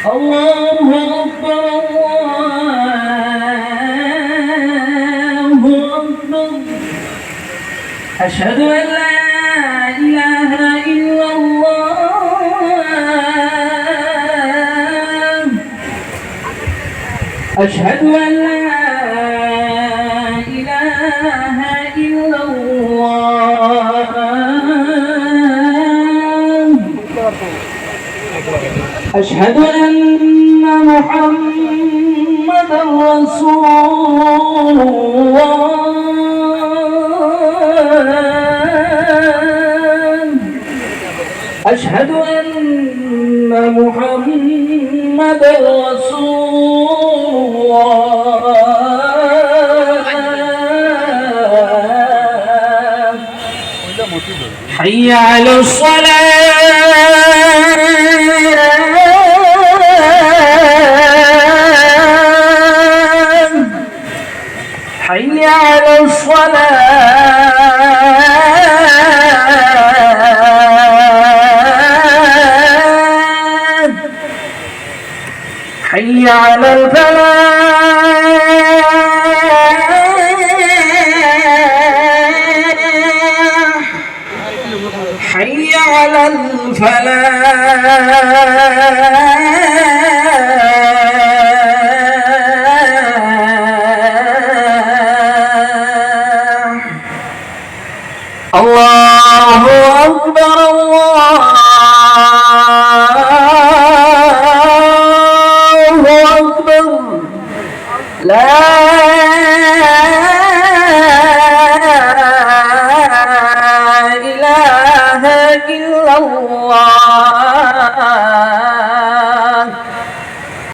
الله أكبر الله أكبر. أشهد أن لا إله إلا الله. أشهد أن لا إله إلا الله. أشهد أن محمدا رسول الله. أشهد أن محمدا رسول الله. حي على الصلاة. حي على الصلاة. حي على الفلاح. حي على الفلاح.